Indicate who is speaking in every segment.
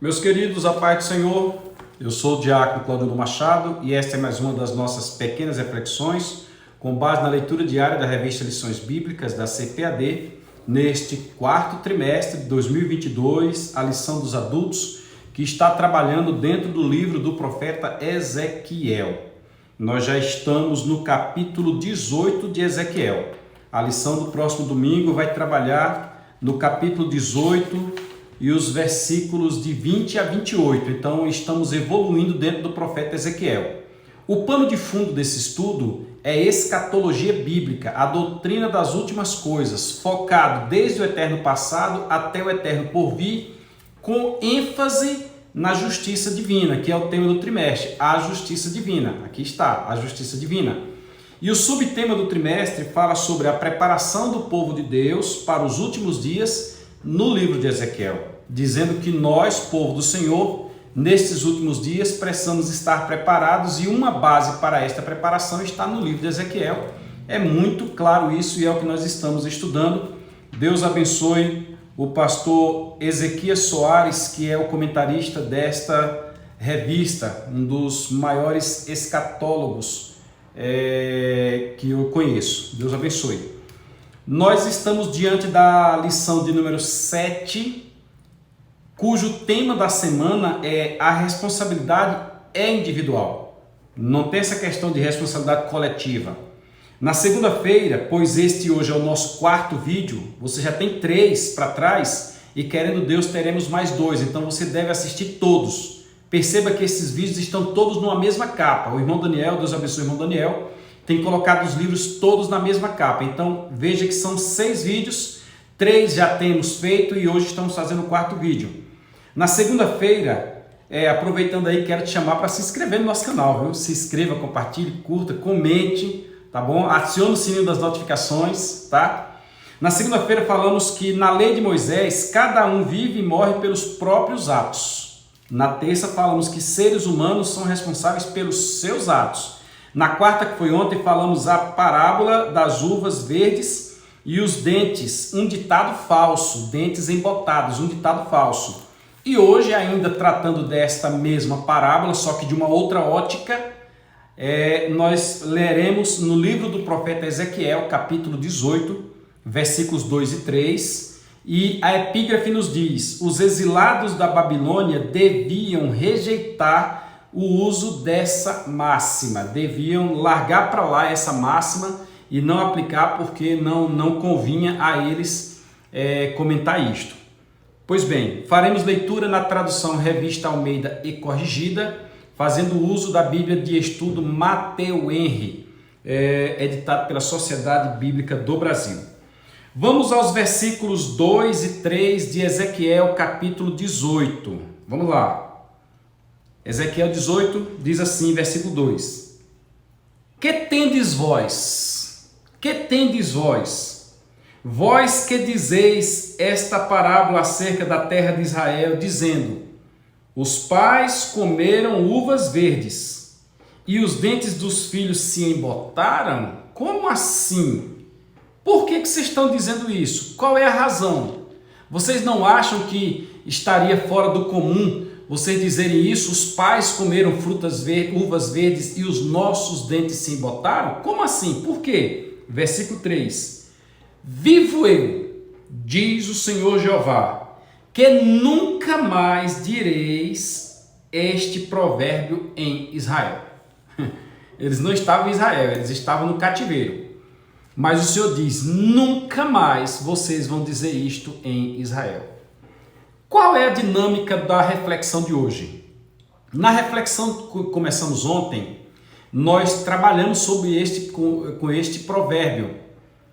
Speaker 1: Meus queridos, a paz do Senhor, eu sou o diácono Claudino Machado e esta é mais uma das nossas pequenas reflexões com base na leitura diária da revista Lições Bíblicas da CPAD, neste quarto trimestre de 2022, a lição dos adultos, que está trabalhando dentro do livro do profeta Ezequiel. Nós já estamos no capítulo 18 de Ezequiel. A lição do próximo domingo vai trabalhar no capítulo 18 e os versículos de 20 a 28. Então, estamos evoluindo dentro do profeta Ezequiel. O pano de fundo desse estudo é escatologia bíblica, a doutrina das últimas coisas, focado desde o eterno passado até o eterno porvir, com ênfase na justiça divina, que é o tema do trimestre, a justiça divina. Aqui está, a justiça divina. E o subtema do trimestre fala sobre a preparação do povo de Deus para os últimos dias no livro de Ezequiel, dizendo que nós, povo do Senhor, nestes últimos dias precisamos estar preparados e uma base para esta preparação está no livro de Ezequiel. É muito claro isso e é o que nós estamos estudando. Deus abençoe o pastor Ezequias Soares, que é o comentarista desta revista, um dos maiores escatólogos que eu conheço. Deus abençoe. Nós estamos diante da lição de número 7, cujo tema da semana é a responsabilidade é individual. Não tem essa questão de responsabilidade coletiva. Na segunda-feira, pois este hoje é o nosso quarto vídeo, você já tem 3 para trás e querendo Deus teremos mais 2, então você deve assistir todos. Perceba que esses vídeos estão todos numa mesma capa. O irmão Daniel, Deus abençoe o irmão Daniel, tem colocado os livros todos na mesma capa. Então veja que são 6 vídeos, 3 já temos feito e hoje estamos fazendo o quarto vídeo. Na segunda-feira, aproveitando aí, quero te chamar para se inscrever no nosso canal, viu? Se inscreva, compartilhe, curta, comente, tá bom? Acione o sininho das notificações, tá? Na segunda-feira falamos que na lei de Moisés, cada um vive e morre pelos próprios atos. Na terça falamos que seres humanos são responsáveis pelos seus atos. Na quarta, que foi ontem, falamos a parábola das uvas verdes e os dentes, um ditado falso, dentes embotados, um ditado falso. E hoje, ainda tratando desta mesma parábola, só que de uma outra ótica, nós leremos no livro do profeta Ezequiel, capítulo 18, versículos 2 e 3, e a epígrafe nos diz: os exilados da Babilônia deviam rejeitar o uso dessa máxima, deviam largar para lá essa máxima e não aplicar porque não convinha a eles comentar isto. Pois bem, faremos leitura na tradução Revista Almeida e Corrigida, fazendo uso da Bíblia de Estudo Mateu Henry, editado pela Sociedade Bíblica do Brasil. Vamos aos versículos 2 e 3 de Ezequiel capítulo 18. Vamos lá. Ezequiel 18 diz assim, versículo 2: Que tendes vós? Que tendes vós? Vós que dizeis esta parábola acerca da terra de Israel, dizendo: os pais comeram uvas verdes e os dentes dos filhos se embotaram? Como assim? Por que vocês estão dizendo isso? Qual é a razão? Vocês não acham que estaria fora do comum vocês dizerem isso? Os pais comeram uvas verdes e os nossos dentes se embotaram? Como assim? Por quê? Versículo 3: vivo eu, diz o Senhor Jeová, que nunca mais direis este provérbio em Israel. Eles não estavam em Israel, eles estavam no cativeiro. Mas o Senhor diz: nunca mais vocês vão dizer isto em Israel. Qual é a dinâmica da reflexão de hoje? Na reflexão que começamos ontem, nós trabalhamos com este provérbio,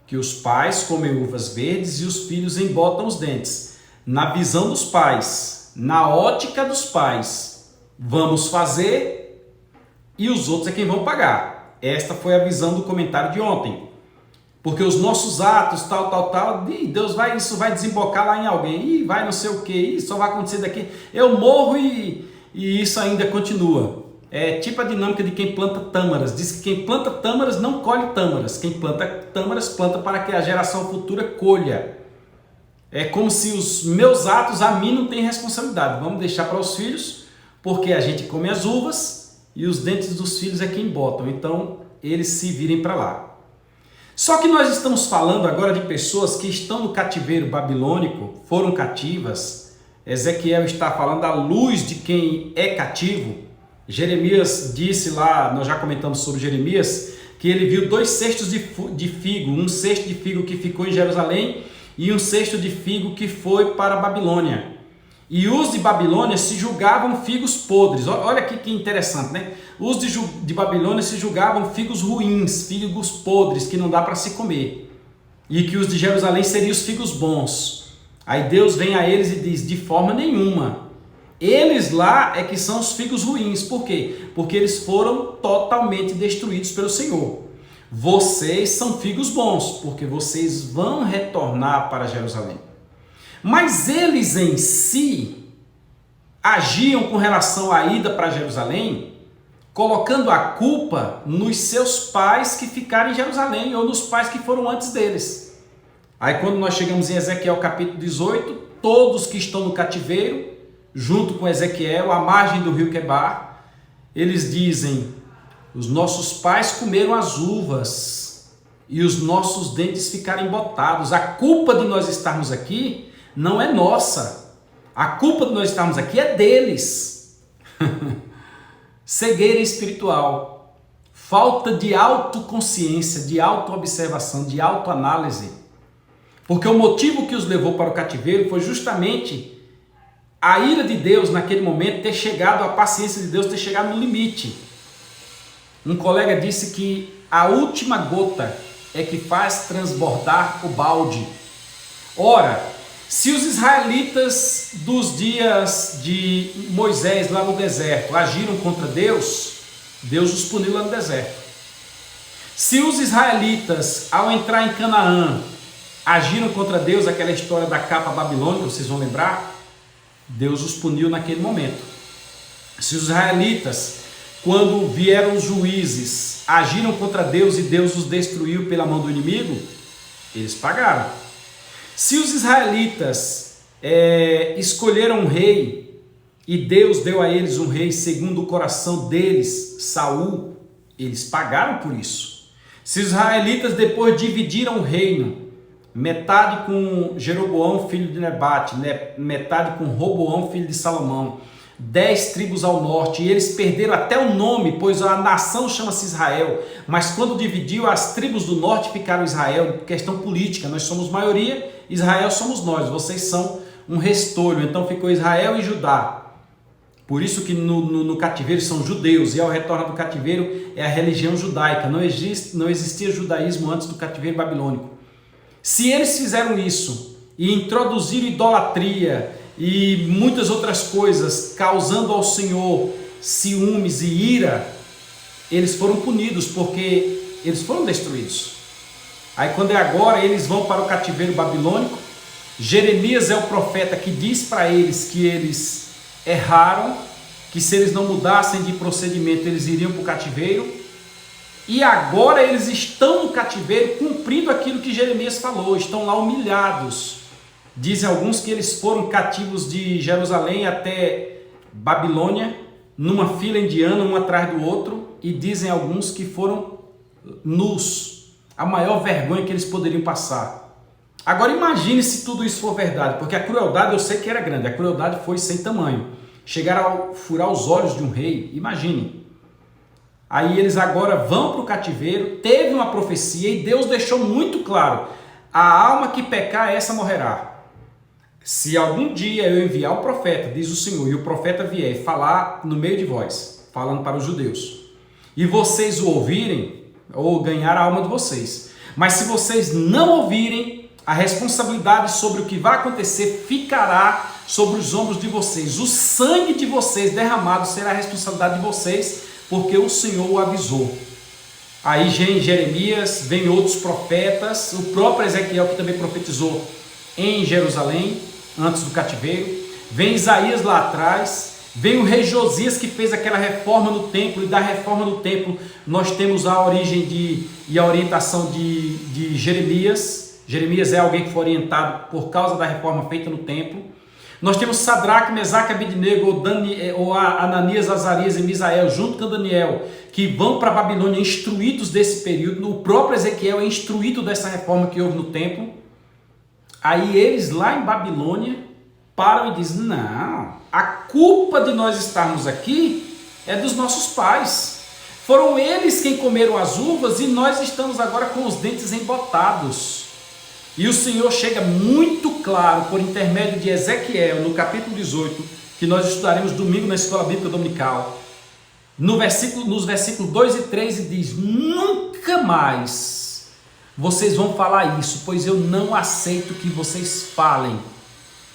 Speaker 1: que os pais comem uvas verdes e os filhos embotam os dentes. Na visão dos pais, na ótica dos pais, vamos fazer e os outros é quem vão pagar. Esta foi a visão do comentário de ontem. Porque os nossos atos, Deus isso vai desembocar lá em alguém, vai não sei o que, só vai acontecer daqui, eu morro e isso ainda continua. É tipo a dinâmica de quem planta tâmaras, diz que quem planta tâmaras não colhe tâmaras, quem planta tâmaras planta para que a geração futura colha. É como se os meus atos a mim não têm responsabilidade. Vamos deixar para os filhos, porque a gente come as uvas e os dentes dos filhos é quem botam. Então, eles se virem para lá. Só que nós estamos falando agora de pessoas que estão no cativeiro babilônico, foram cativas. Ezequiel está falando à luz de quem é cativo. Jeremias disse lá, nós já comentamos sobre Jeremias, que ele viu 2 cestos de figo, um cesto de figo que ficou em Jerusalém e um cesto de figo que foi para a Babilônia. E os de Babilônia se julgavam figos podres. Olha aqui que interessante, né? Os de Babilônia se julgavam figos ruins, figos podres, que não dá para se comer. E que os de Jerusalém seriam os figos bons. Aí Deus vem a eles e diz, de forma nenhuma. Eles lá é que são os figos ruins. Por quê? Porque eles foram totalmente destruídos pelo Senhor. Vocês são figos bons, porque vocês vão retornar para Jerusalém. Mas eles em si agiam com relação à ida para Jerusalém, colocando a culpa nos seus pais que ficaram em Jerusalém ou nos pais que foram antes deles. Aí quando nós chegamos em Ezequiel capítulo 18, todos que estão no cativeiro, junto com Ezequiel, à margem do rio Quebar, eles dizem, os nossos pais comeram as uvas e os nossos dentes ficaram embotados. A culpa de nós estarmos aqui não é nossa. A culpa de nós estarmos aqui é deles. Cegueira espiritual, falta de autoconsciência, de autoobservação, de autoanálise. Porque o motivo que os levou para o cativeiro foi justamente a ira de Deus naquele momento ter chegado, a paciência de Deus ter chegado no limite. Um colega disse que a última gota é que faz transbordar o balde. Ora, se os israelitas dos dias de Moisés lá no deserto agiram contra Deus, Deus os puniu lá no deserto. Se os israelitas, ao entrar em Canaã, agiram contra Deus, aquela história da capa babilônica, vocês vão lembrar, Deus os puniu naquele momento. Se os israelitas, quando vieram os juízes, agiram contra Deus e Deus os destruiu pela mão do inimigo, eles pagaram. Se os israelitas escolheram um rei e Deus deu a eles um rei segundo o coração deles, Saul, eles pagaram por isso. Se os israelitas depois dividiram o reino, metade com Jeroboão, filho de Nebate, metade com Roboão, filho de Salomão, 10 tribos ao norte, e eles perderam até o nome, pois a nação chama-se Israel, mas quando dividiu, as tribos do norte ficaram Israel, questão política, nós somos maioria, Israel somos nós, vocês são um restolho, então ficou Israel e Judá. Por isso que no cativeiro são judeus, e ao retorno do cativeiro é a religião judaica, não existia judaísmo antes do cativeiro babilônico. Se eles fizeram isso e introduziram idolatria e muitas outras coisas, causando ao Senhor ciúmes e ira, eles foram punidos porque eles foram destruídos. Aí quando é agora, eles vão para o cativeiro babilônico. Jeremias é o profeta que diz para eles que eles erraram, que se eles não mudassem de procedimento, eles iriam para o cativeiro. E agora eles estão no cativeiro cumprindo aquilo que Jeremias falou, estão lá humilhados. Dizem alguns que eles foram cativos de Jerusalém até Babilônia, numa fila indiana, um atrás do outro, e dizem alguns que foram nus, a maior vergonha que eles poderiam passar. Agora imagine se tudo isso for verdade, porque a crueldade eu sei que era grande, a crueldade foi sem tamanho. Chegaram a furar os olhos de um rei, imagine. Aí eles agora vão para o cativeiro, teve uma profecia e Deus deixou muito claro, a alma que pecar, essa morrerá. Se algum dia eu enviar um profeta, diz o Senhor, e o profeta vier falar no meio de vós, falando para os judeus, e vocês o ouvirem, ou ganhar a alma de vocês. Mas se vocês não ouvirem, a responsabilidade sobre o que vai acontecer ficará sobre os ombros de vocês. O sangue de vocês derramado será a responsabilidade de vocês, porque o Senhor o avisou. Aí vem Jeremias, vem outros profetas, o próprio Ezequiel que também profetizou em Jerusalém, antes do cativeiro, vem Isaías lá atrás, vem o rei Josias que fez aquela reforma no templo, e da reforma no templo nós temos a origem e a orientação de Jeremias. Jeremias é alguém que foi orientado por causa da reforma feita no templo. Nós temos Sadraque, Mesaque, Abednego, ou Ananias, Azarias e Misael, junto com Daniel, que vão para a Babilônia instruídos desse período. O próprio Ezequiel é instruído dessa reforma que houve no templo. Aí eles lá em Babilônia param e dizem, não, a culpa de nós estarmos aqui é dos nossos pais. Foram eles quem comeram as uvas e nós estamos agora com os dentes embotados. E o Senhor chega muito claro, por intermédio de Ezequiel, no capítulo 18, que nós estudaremos domingo na Escola Bíblica Dominical, nos versículos 2 e 3, e diz, nunca mais vocês vão falar isso, pois eu não aceito que vocês falem.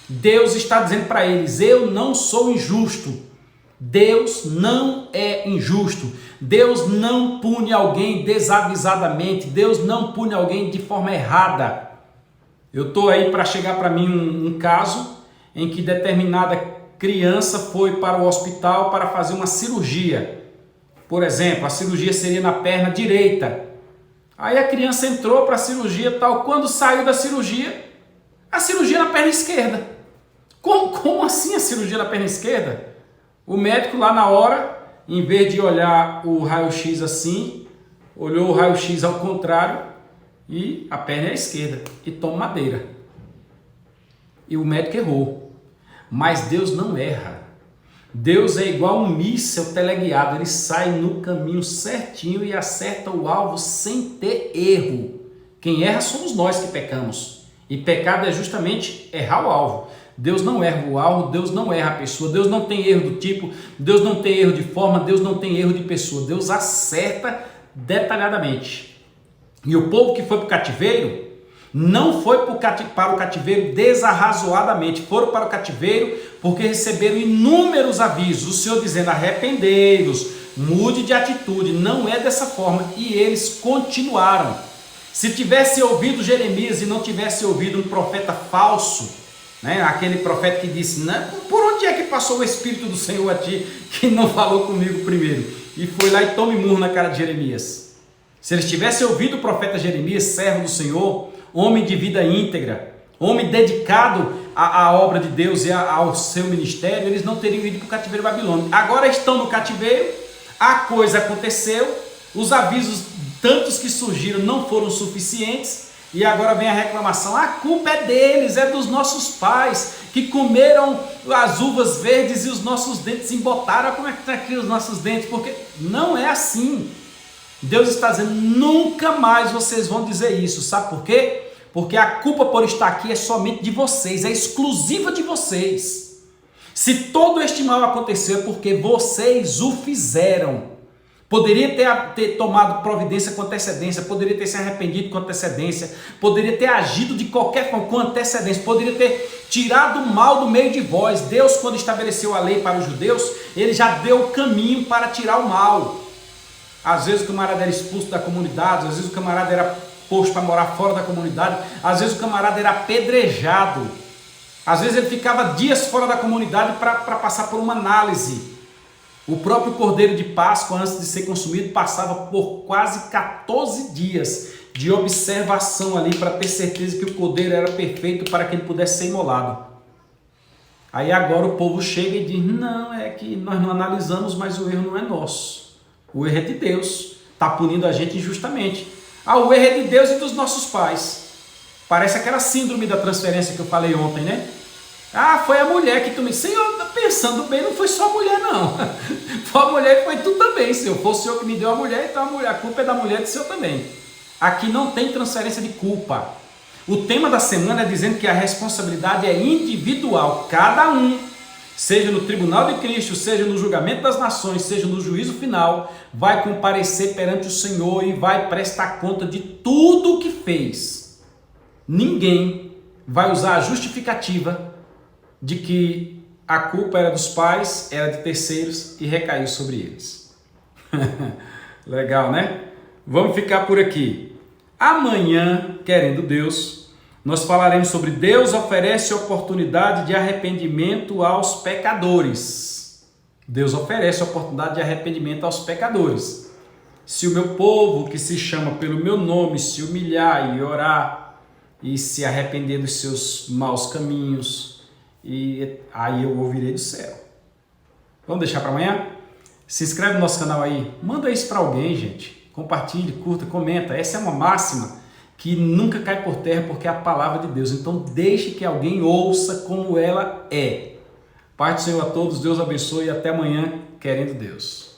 Speaker 1: Deus está dizendo para eles, eu não sou injusto. Deus não é injusto. Deus não pune alguém desavisadamente. Deus não pune alguém de forma errada. Eu estou aí para chegar para mim um caso em que determinada criança foi para o hospital para fazer uma cirurgia. Por exemplo, a cirurgia seria na perna direita. Aí a criança entrou para a cirurgia tal, quando saiu da cirurgia, a cirurgia na perna esquerda. Como assim a cirurgia na perna esquerda? O médico lá na hora, em vez de olhar o raio-x assim, olhou o raio-x ao contrário e a perna é a esquerda e toma madeira. E o médico errou. Mas Deus não erra. Deus é igual um míssil teleguiado, ele sai no caminho certinho e acerta o alvo sem ter erro. Quem erra somos nós que pecamos. E pecado é justamente errar o alvo. Deus não erra o alvo, Deus não erra a pessoa, Deus não tem erro do tipo, Deus não tem erro de forma, Deus não tem erro de pessoa. Deus acerta detalhadamente. E o povo que foi para o cativeiro, não foi para o cativeiro desarrazoadamente, foram para o cativeiro porque receberam inúmeros avisos, o Senhor dizendo, arrependei-vos, mude de atitude, não é dessa forma, e eles continuaram. Se tivesse ouvido Jeremias e não tivesse ouvido um profeta falso, né, aquele profeta que disse, né, por onde é que passou o Espírito do Senhor a ti, que não falou comigo primeiro, e foi lá e tome murro na cara de Jeremias. Se eles tivessem ouvido o profeta Jeremias, servo do Senhor, homem de vida íntegra, homem dedicado à obra de Deus e ao seu ministério, eles não teriam ido para o cativeiro babilônico. Agora estão no cativeiro, a coisa aconteceu, os avisos, tantos que surgiram, não foram suficientes, e agora vem a reclamação, a culpa é deles, é dos nossos pais, que comeram as uvas verdes e os nossos dentes embotaram. Como é que está aqui os nossos dentes? Porque não é assim. Deus está dizendo, nunca mais vocês vão dizer isso. Sabe por quê? Porque a culpa por estar aqui é somente de vocês, é exclusiva de vocês. Se todo este mal aconteceu é porque vocês o fizeram. Poderia ter tomado providência com antecedência, poderia ter se arrependido com antecedência, poderia ter agido de qualquer forma com antecedência, poderia ter tirado o mal do meio de vós. Deus, quando estabeleceu a lei para os judeus, ele já deu o caminho para tirar o mal. Às vezes o camarada era expulso da comunidade, às vezes o camarada era posto para morar fora da comunidade, às vezes o camarada era apedrejado, às vezes ele ficava dias fora da comunidade para passar por uma análise. O próprio cordeiro de Páscoa, antes de ser consumido, passava por quase 14 dias de observação ali para ter certeza que o cordeiro era perfeito para que ele pudesse ser imolado. Aí agora o povo chega e diz, não, é que nós não analisamos, mas o erro não é nosso. O erro é de Deus, está punindo a gente injustamente. O erro é de Deus e dos nossos pais. Parece aquela síndrome da transferência que eu falei ontem, né? Foi a mulher que tu me... Senhor, pensando bem, não foi só a mulher, não. Foi a mulher e foi tu também, Senhor. Foi o Senhor que me deu a mulher, então a culpa é da mulher e do Senhor também. Aqui não tem transferência de culpa. O tema da semana é dizendo que a responsabilidade é individual. Cada um, seja no tribunal de Cristo, seja no julgamento das nações, seja no juízo final, vai comparecer perante o Senhor e vai prestar conta de tudo o que fez. Ninguém vai usar a justificativa de que a culpa era dos pais, era de terceiros e recaiu sobre eles. Legal, né? Vamos ficar por aqui. Amanhã, querendo Deus, nós falaremos sobre Deus oferece oportunidade de arrependimento aos pecadores. Deus oferece oportunidade de arrependimento aos pecadores. Se o meu povo, que se chama pelo meu nome, se humilhar e orar e se arrepender dos seus maus caminhos, e aí eu ouvirei do céu. Vamos deixar para amanhã? Se inscreve no nosso canal aí, manda isso para alguém, gente. Compartilhe, curta, comenta. Essa é uma máxima que nunca cai por terra porque é a palavra de Deus. Então deixe que alguém ouça como ela é. Paz do Senhor a todos, Deus abençoe e até amanhã, querendo Deus.